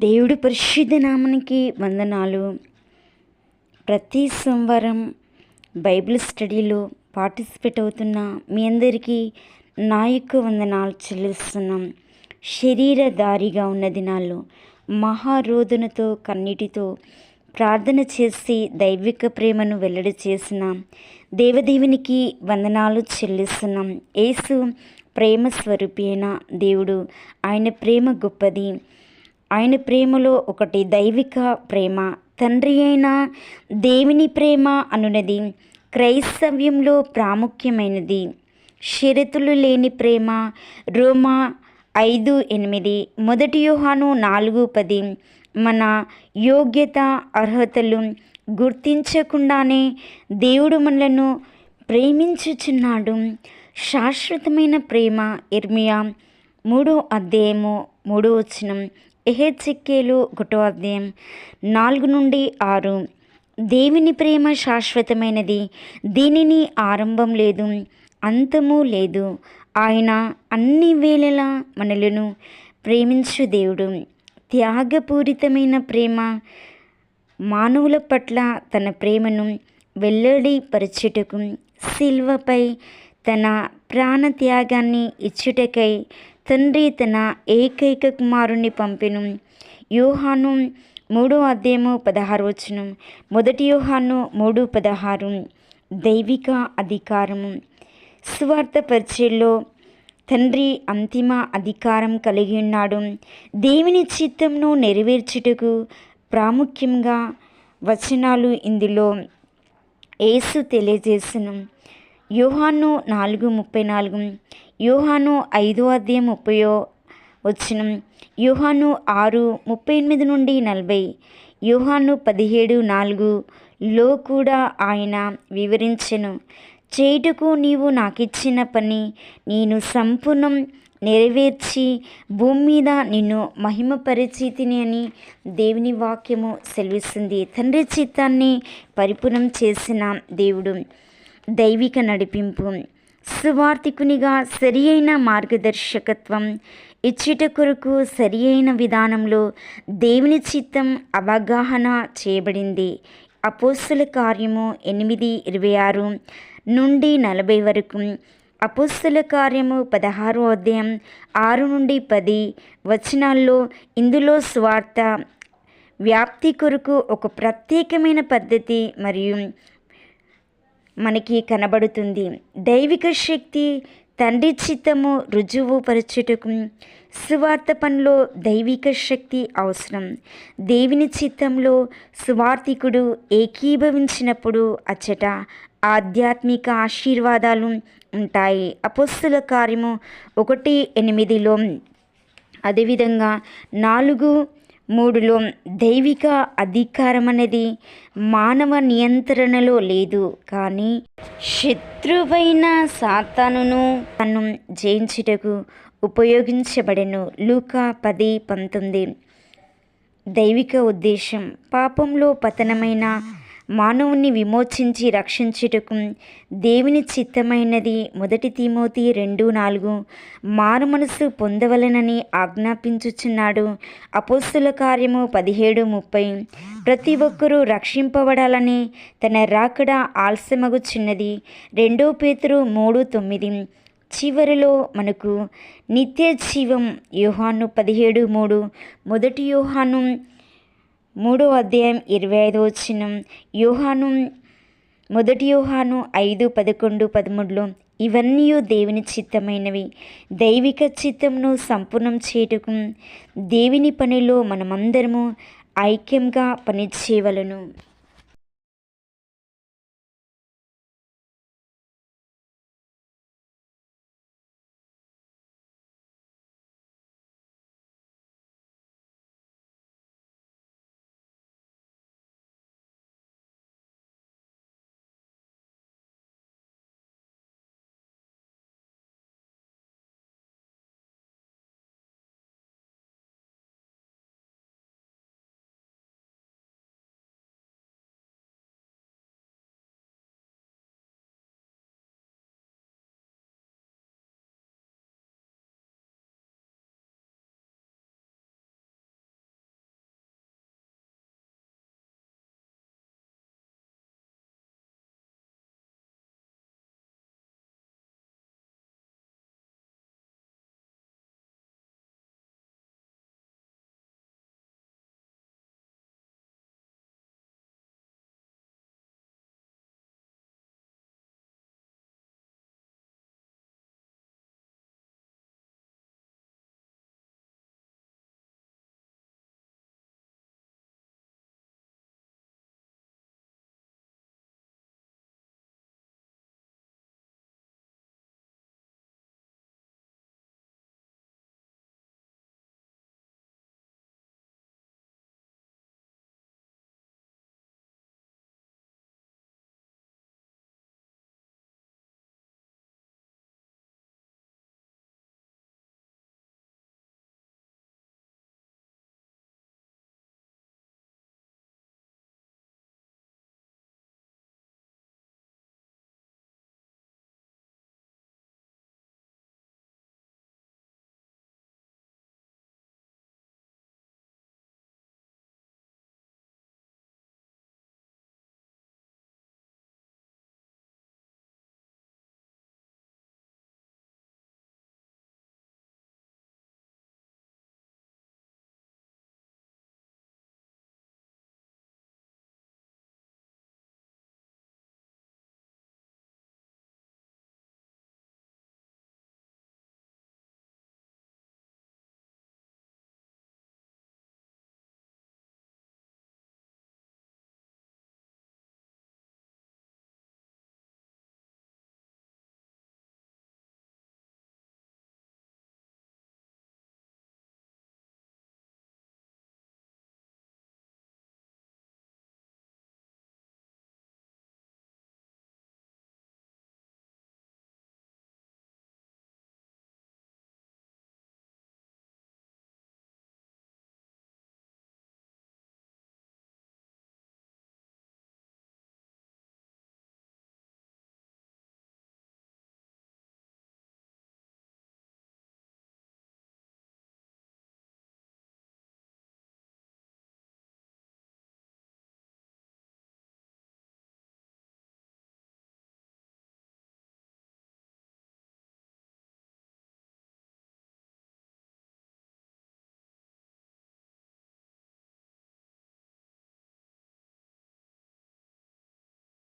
దేవుడి పరిశుద్ధ నామానికి వందనాలు. ప్రతి సోమవారం బైబిల్ స్టడీలో పార్టిసిపేట్ అవుతున్న మీ అందరికీ నా యొక్క వందనాలు చెల్లిస్తున్నాం. శరీరధారిగా ఉన్న దినాల్లో మహారోదనతో కన్నీటితో ప్రార్థన చేసి దైవిక ప్రేమను వెల్లడి చేసిన దేవదేవునికి వందనాలు చెల్లిస్తున్నాం. యేసు ప్రేమ స్వరూపి అయిన దేవుడు, ఆయన ప్రేమ గొప్పది. ఆయన ప్రేమలో ఒకటి దైవిక ప్రేమ, తండ్రి అయిన దేవుని ప్రేమ అనున్నది క్రైస్తవ్యంలో ప్రాముఖ్యమైనది. షరతులు లేని ప్రేమ. రోమా 5:8, 1 యోహాను 4:10. మన యోగ్యత అర్హతలు గుర్తించకుండానే దేవుడు మనలను ప్రేమించుచున్నాడు. శాశ్వతమైన ప్రేమ. ఇర్మియా 3:3. ఎహెచ్కేలు 1:4-6. దేవుని ప్రేమ శాశ్వతమైనది, దీనిని ఆరంభం లేదు, అంతము లేదు. ఆయన అన్ని వేళలా మనలను ప్రేమించు దేవుడు. త్యాగపూరితమైన ప్రేమ. మానవుల పట్ల తన ప్రేమను వెల్లడిపరచుటకు సిల్వపై తన ప్రాణత్యాగాన్ని ఇచ్చుటకై తండ్రి తన ఏకైక కుమారుని పంపెను. యోహాను 3:16. 1 యోహాను 3:16. దైవిక అధికారము. సువార్త పరిచర్యలో తండ్రి అంతిమ అధికారం కలిగి ఉన్నాడు. దేవుని చిత్తంను నెరవేర్చుటకు ప్రాముఖ్యంగా వచనాలు ఇందులో యేసు తెలియజేసును. యోహాను 4:34. యోహాను 5:30. యోహాను 6:38-40. యోహాను 17:4లో కూడా ఆయన వివరించెను. చేయుటకు నీవు నాకిచ్చిన పని నేను సంపూర్ణం నెరవేర్చి భూమి మీద నిన్ను మహిమపరిచితిని అని దేవుని వాక్యము సెలవిస్తుంది. తండ్రి చిత్తాన్ని పరిపూర్ణం చేసిన దేవుడు. దైవిక నడిపింపు. సువార్థికునిగా సరి అయిన మార్గదర్శకత్వం ఇచ్చుట కొరకు సరి అయిన విధానంలో దేవుని చిత్తం అవగాహన చేయబడింది. అపోస్తుల కార్యము 8:26-40 వరకు. అపోస్తుల కార్యము 16:6-10 వచనాల్లో ఇందులో సువార్త వ్యాప్తి కొరకు ఒక ప్రత్యేకమైన పద్ధతి మరియు మనకి కనబడుతుంది. దైవిక శక్తి. తండ్రి చిత్తము రుజువు పరచుటకు సువార్త పనిలో దైవిక శక్తి అవసరం. దేవుని చిత్తంలో సువార్థికుడు ఏకీభవించినప్పుడు అచ్చట ఆధ్యాత్మిక ఆశీర్వాదాలు ఉంటాయి. అపోస్తుల కార్యము 1:8లో, అదేవిధంగా 4:3లో దైవిక అధికారం అనేది మానవ నియంత్రణలో లేదు, కానీ శత్రువైన సాతానును తను జయించుటకు ఉపయోగించబడెను. లూకా 10:19. దైవిక ఉద్దేశం. పాపంలో పతనమైన మానవుని విమోచించి రక్షించుటకు దేవుని చిత్తమైనది. 1 తిమోతి 2:4 మారుమనసు పొందవలనని ఆజ్ఞాపించుచున్నాడు. అపోస్తుల కార్యము 17:30 ప్రతి ఒక్కరూ రక్షింపబడాలని తన రాకడ ఆలస్యమగుచున్నది. 2 పేతురు 3:9 చివరిలో మనకు నిత్య జీవం. యోహాను 17:3. 1 యోహాను 3:25. యోహాను 1 యోహాను 5:11-13. ఇవన్నీ దేవుని చిత్తమైనవి. దైవిక చిత్తంను సంపూర్ణం చేయుటకు దేవుని పనిలో మనమందరము ఐక్యంగా పనిచేయవలెను.